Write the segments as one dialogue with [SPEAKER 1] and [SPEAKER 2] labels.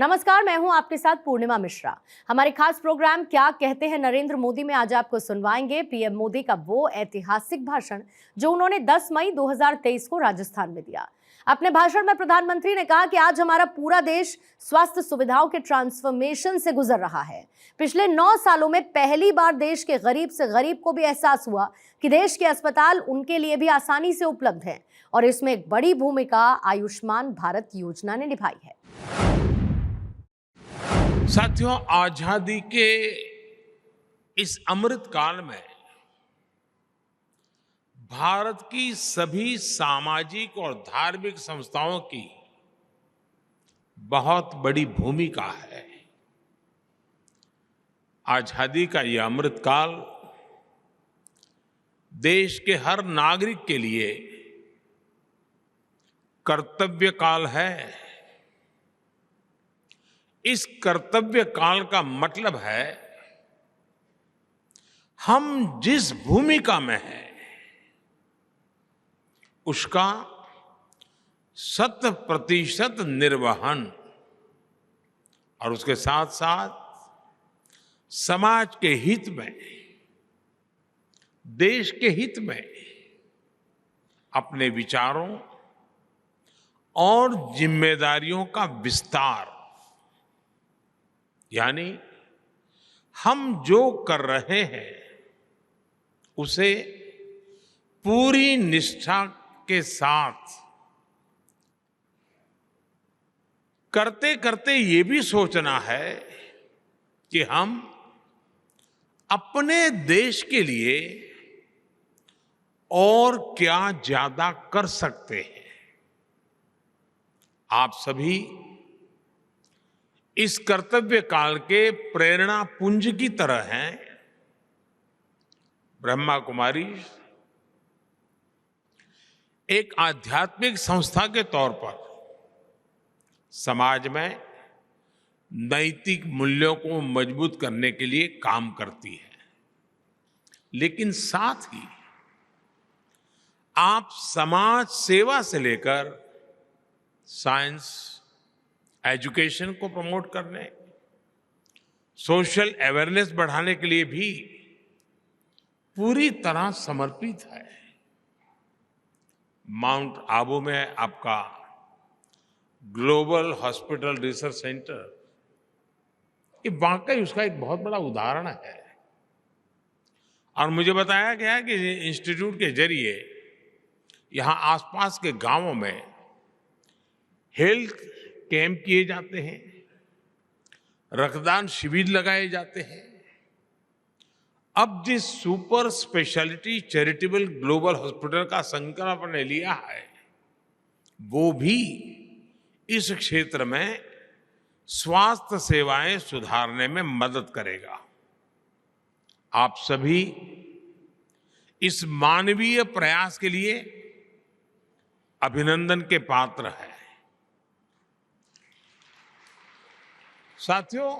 [SPEAKER 1] नमस्कार, मैं हूं आपके साथ पूर्णिमा मिश्रा। हमारे खास प्रोग्राम क्या कहते हैं नरेंद्र मोदी में आज आपको सुनवाएंगे पीएम मोदी का वो ऐतिहासिक भाषण जो उन्होंने 10 मई 2023 को राजस्थान में दिया। अपने भाषण में प्रधानमंत्री ने कहा कि आज हमारा पूरा देश स्वास्थ्य सुविधाओं के ट्रांसफॉर्मेशन से गुजर रहा है। पिछले 9 सालों में पहली बार देश के गरीब से गरीब को भी एहसास हुआ कि देश के अस्पताल उनके लिए भी आसानी से उपलब्ध हैं और इसमें एक बड़ी भूमिका आयुष्मान भारत योजना ने निभाई है।
[SPEAKER 2] साथियों, आजादी के इस अमृत काल में भारत की सभी सामाजिक और धार्मिक संस्थाओं की बहुत बड़ी भूमिका है। आजादी का यह अमृत काल देश के हर नागरिक के लिए कर्तव्य काल है। इस कर्तव्य काल का मतलब है हम जिस भूमिका में हैं उसका 100% निर्वहन और उसके साथ साथ समाज के हित में, देश के हित में अपने विचारों और जिम्मेदारियों का विस्तार, यानी हम जो कर रहे हैं उसे पूरी निष्ठा के साथ करते करते ये भी सोचना है कि हम अपने देश के लिए और क्या ज्यादा कर सकते हैं। आप सभी इस कर्तव्य काल के प्रेरणा पुंज की तरह हैं। ब्रह्मा कुमारी एक आध्यात्मिक संस्था के तौर पर समाज में नैतिक मूल्यों को मजबूत करने के लिए काम करती है, लेकिन साथ ही आप समाज सेवा से लेकर साइंस, एजुकेशन को प्रमोट करने, सोशल अवेयरनेस बढ़ाने के लिए भी पूरी तरह समर्पित है। माउंट आबू में आपका ग्लोबल हॉस्पिटल रिसर्च सेंटर, ये वाकई उसका एक बहुत बड़ा उदाहरण है। और मुझे बताया गया कि इंस्टीट्यूट के जरिए यहां आसपास के गांवों में हेल्थ कैंप किए जाते हैं, रक्तदान शिविर लगाए जाते हैं। अब जिस super speciality charitable global hospital का संकल्प ने लिया है वो भी इस क्षेत्र में स्वास्थ्य सेवाएं सुधारने में मदद करेगा। आप सभी इस मानवीय प्रयास के लिए अभिनंदन के पात्र हैं। साथियों,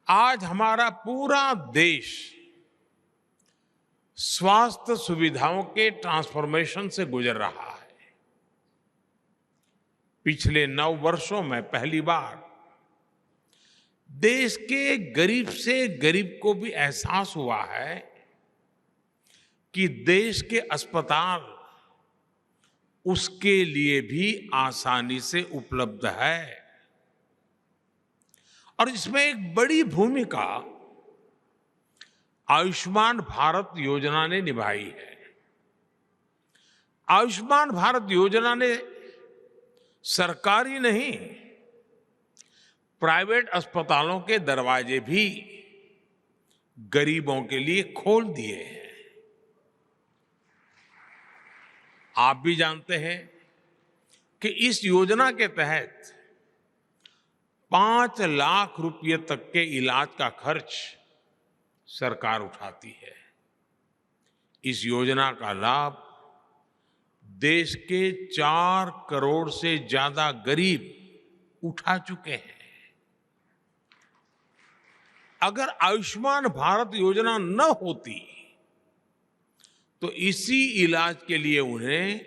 [SPEAKER 2] आज हमारा पूरा देश स्वास्थ्य सुविधाओं के ट्रांसफॉर्मेशन से गुजर रहा है। पिछले 9 वर्षों में पहली बार देश के गरीब से गरीब को भी एहसास हुआ है कि देश के अस्पताल उसके लिए भी आसानी से उपलब्ध है। और इसमें एक बड़ी भूमिका आयुष्मान भारत योजना ने निभाई है। आयुष्मान भारत योजना ने सरकारी नहीं, प्राइवेट अस्पतालों के दरवाजे भी गरीबों के लिए खोल दिए हैं। आप भी जानते हैं कि इस योजना के तहत 5 लाख रुपए तक के इलाज का खर्च सरकार उठाती है। इस योजना का लाभ देश के 4 करोड़ से ज्यादा गरीब उठा चुके हैं। अगर आयुष्मान भारत योजना न होती तो इसी इलाज के लिए उन्हें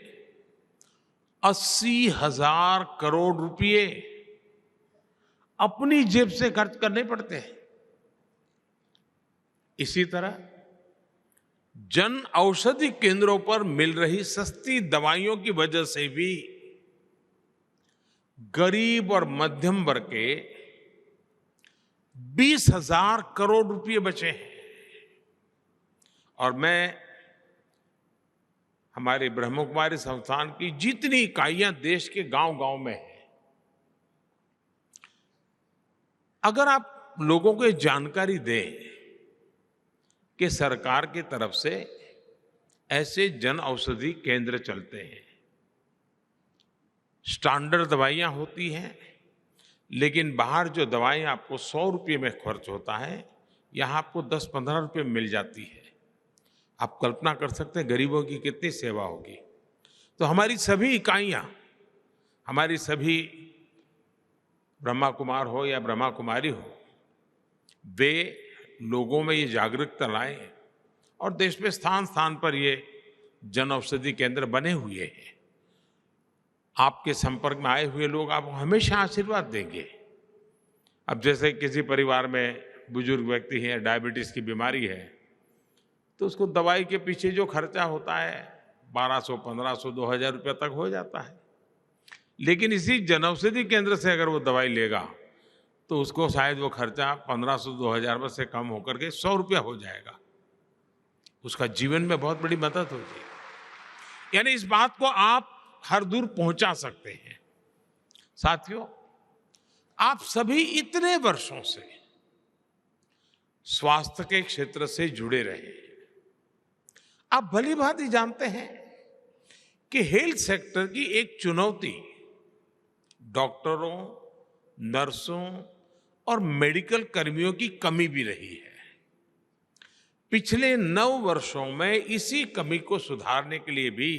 [SPEAKER 2] 80,000 करोड़ रुपए अपनी जेब से खर्च करने पड़ते हैं। इसी तरह जन औषधि केंद्रों पर मिल रही सस्ती दवाइयों की वजह से भी गरीब और मध्यम वर्ग के 20,000 करोड़ रुपए बचे हैं। और मैं हमारे ब्रह्म कुमारी संस्थान की जितनी इकाइयां देश के गांव-गांव में हैं, अगर आप लोगों को जानकारी दें कि सरकार की तरफ से ऐसे जन औषधि केंद्र चलते हैं, स्टैंडर्ड दवाइयां होती हैं, लेकिन बाहर जो दवाइयां आपको 100 रुपये में खर्च होता है, यहां आपको 10-15 रुपये में मिल जाती है। आप कल्पना कर सकते हैं गरीबों की कितनी सेवा होगी। तो हमारी सभी इकाइयां, हमारी सभी ब्रह्मा कुमार हो या ब्रह्मा कुमारी हो, वे लोगों में ये जागरूकता लाएं और देश में स्थान स्थान पर ये जन औषधि केंद्र बने हुए हैं। आपके संपर्क में आए हुए लोग आपको हमेशा आशीर्वाद देंगे। अब जैसे किसी परिवार में बुजुर्ग व्यक्ति है, डायबिटीज की बीमारी है, तो उसको दवाई के पीछे जो खर्चा होता है 1200, 1500, 2000 रुपये तक हो जाता है। लेकिन इसी जनऔषधि केंद्र से अगर वो दवाई लेगा तो उसको शायद वो खर्चा 1500, 2000 में से कम होकर के 100 रुपया हो जाएगा। उसका जीवन में बहुत बड़ी मदद होगी। यानी इस बात को आप हर दूर पहुंचा सकते हैं। साथियों, आप सभी इतने वर्षों से स्वास्थ्य के क्षेत्र से जुड़े रहे, आप भली भांति जानते हैं कि हेल्थ सेक्टर की एक चुनौती डॉक्टरों, नर्सों और मेडिकल कर्मियों की कमी भी रही है। पिछले 9 वर्षों में इसी कमी को सुधारने के लिए भी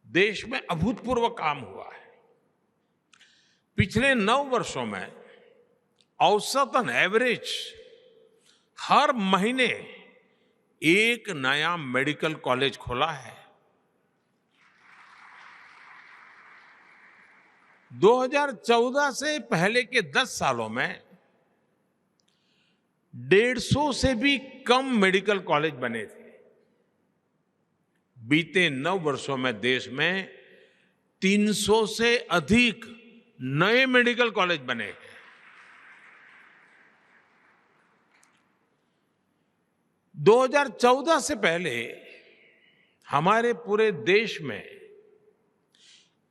[SPEAKER 2] देश में अभूतपूर्व काम हुआ है। पिछले 9 वर्षों में औसतन एवरेज हर महीने एक नया मेडिकल कॉलेज खोला है। 2014 से पहले के 10 सालों में 150 से भी कम मेडिकल कॉलेज बने थे। बीते 9 वर्षों में देश में 300 से अधिक नए मेडिकल कॉलेज बने हैं। दो 2014 से पहले हमारे पूरे देश में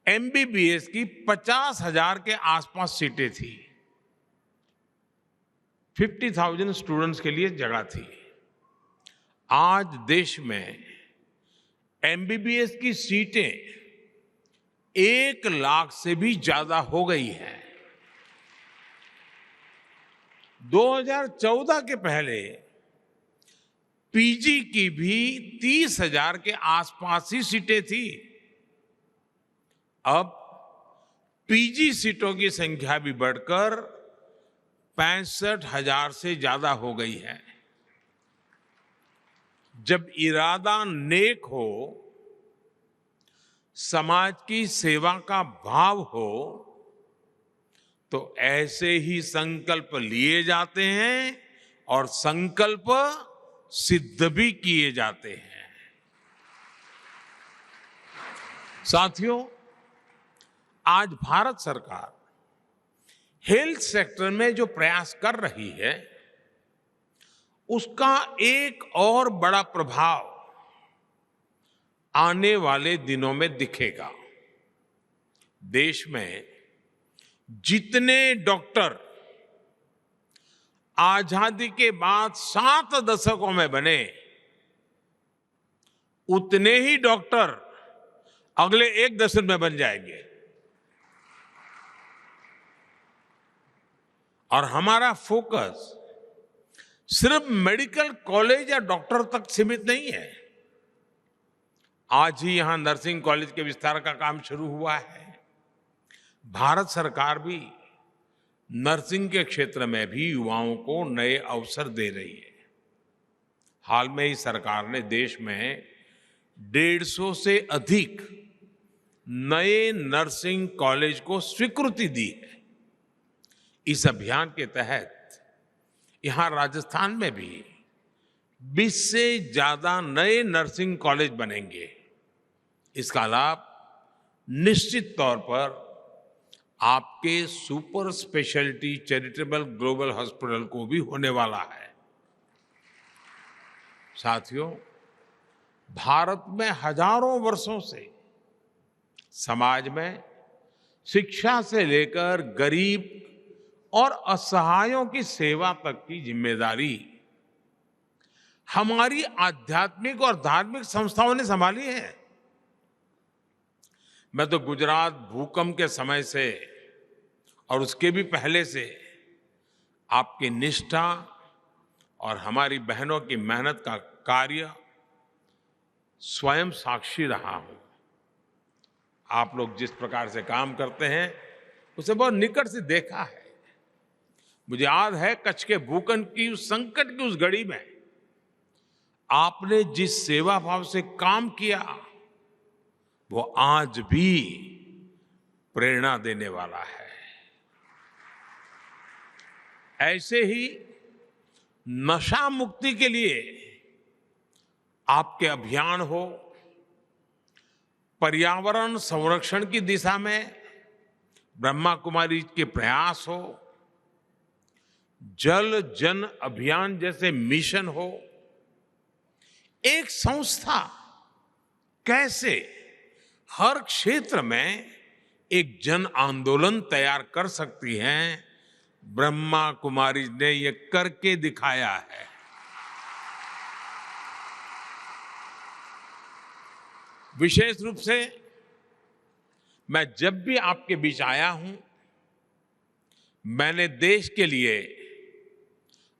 [SPEAKER 2] एमबीबीएस की 50,000 के आसपास सीटें थी। 50,000 स्टूडेंट्स के लिए जगह थी। आज देश में एमबीबीएस की सीटें 1 लाख से भी ज्यादा हो गई है। 2014 के पहले पीजी की भी 30,000 के आसपास ही सीटें थी। अब पीजी सीटों की संख्या भी बढ़कर 65,000 से ज्यादा हो गई है। जब इरादा नेक हो, समाज की सेवा का भाव हो, तो ऐसे ही संकल्प लिए जाते हैं और संकल्प सिद्ध भी किए जाते हैं। साथियों, आज भारत सरकार हेल्थ सेक्टर में जो प्रयास कर रही है, उसका एक और बड़ा प्रभाव आने वाले दिनों में दिखेगा। देश में जितने डॉक्टर आजादी के बाद 7 दशकों में बने, उतने ही डॉक्टर अगले 1 दशक में बन जाएंगे। और हमारा फोकस सिर्फ मेडिकल कॉलेज या डॉक्टर तक सीमित नहीं है। आज ही यहां नर्सिंग कॉलेज के विस्तार का काम शुरू हुआ है। भारत सरकार भी नर्सिंग के क्षेत्र में भी युवाओं को नए अवसर दे रही है। हाल में ही सरकार ने देश में 150 से अधिक नए नर्सिंग कॉलेज को स्वीकृति दी है। इस अभियान के तहत यहां राजस्थान में भी 20 से ज्यादा नए नर्सिंग कॉलेज बनेंगे। इसका लाभ निश्चित तौर पर आपके super speciality charitable global hospital को भी होने वाला है। साथियों, भारत में हजारों वर्षों से समाज में शिक्षा से लेकर गरीब और असहायों की सेवा तक की जिम्मेदारी हमारी आध्यात्मिक और धार्मिक संस्थाओं ने संभाली है। मैं तो गुजरात भूकंप के समय से और उसके भी पहले से आपकी निष्ठा और हमारी बहनों की मेहनत का कार्य स्वयं साक्षी रहा हूं। आप लोग जिस प्रकार से काम करते हैं उसे बहुत निकट से देखा है। मुझे याद है कच्छ के भूकंप की उस संकट की उस घड़ी में आपने जिस सेवा भाव से काम किया वो आज भी प्रेरणा देने वाला है। ऐसे ही नशा मुक्ति के लिए आपके अभियान हो, पर्यावरण संरक्षण की दिशा में ब्रह्मा कुमारी के प्रयास हो, जल जन अभियान जैसे मिशन हो, एक संस्था कैसे हर क्षेत्र में एक जन आंदोलन तैयार कर सकती है, ब्रह्मा कुमारी ने ये करके दिखाया है। विशेष रूप से मैं जब भी आपके बीच आया हूं, मैंने देश के लिए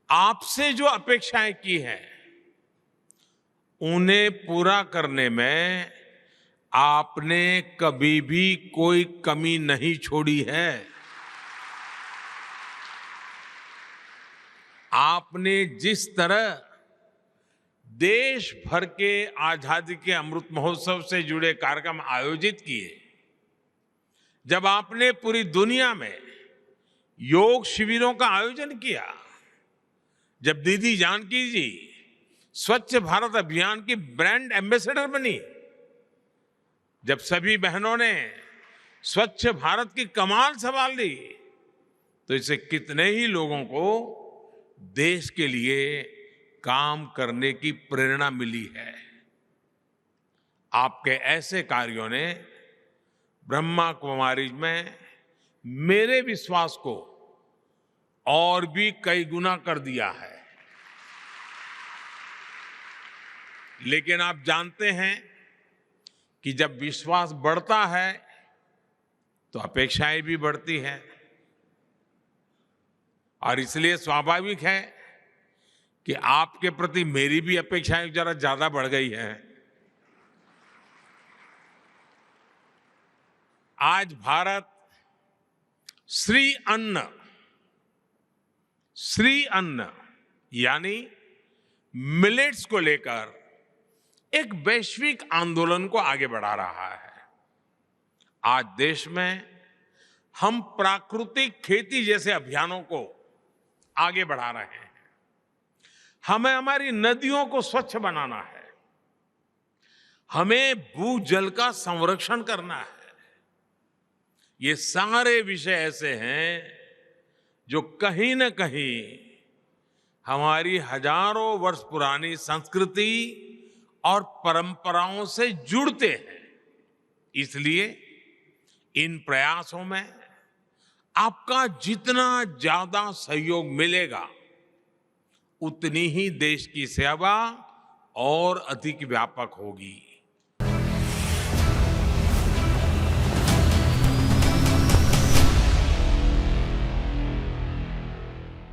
[SPEAKER 2] आपसे जो अपेक्षाएं की हैं उन्हें पूरा करने में आपने कभी भी कोई कमी नहीं छोड़ी है। आपने जिस तरह देश भर के आजादी के अमृत महोत्सव से जुड़े कार्यक्रम आयोजित किए, जब आपने पूरी दुनिया में योग शिविरों का आयोजन किया, जब दीदी जानकी जी स्वच्छ भारत अभियान की ब्रांड एम्बेसडर बनी, जब सभी बहनों ने स्वच्छ भारत की कमान संभाल ली, तो इससे कितने ही लोगों को देश के लिए काम करने की प्रेरणा मिली है। आपके ऐसे कार्यों ने ब्रह्मा कुमारी में मेरे विश्वास को और भी कई गुना कर दिया है। लेकिन आप जानते हैं कि जब विश्वास बढ़ता है तो अपेक्षाएं भी बढ़ती हैं, और इसलिए स्वाभाविक है कि आपके प्रति मेरी भी अपेक्षाएं जरा ज्यादा बढ़ गई है। आज भारत श्री अन्न यानी मिलेट्स को लेकर एक वैश्विक आंदोलन को आगे बढ़ा रहा है। आज देश में हम प्राकृतिक खेती जैसे अभियानों को आगे बढ़ा रहे हैं। हमें हमारी नदियों को स्वच्छ बनाना है, हमें भूजल का संरक्षण करना है। ये सारे विषय ऐसे हैं जो कहीं न कहीं हमारी हजारों वर्ष पुरानी संस्कृति और परंपराओं से जुड़ते हैं। इसलिए इन प्रयासों में आपका जितना ज्यादा सहयोग मिलेगा, उतनी ही देश की सेवा और अधिक व्यापक होगी।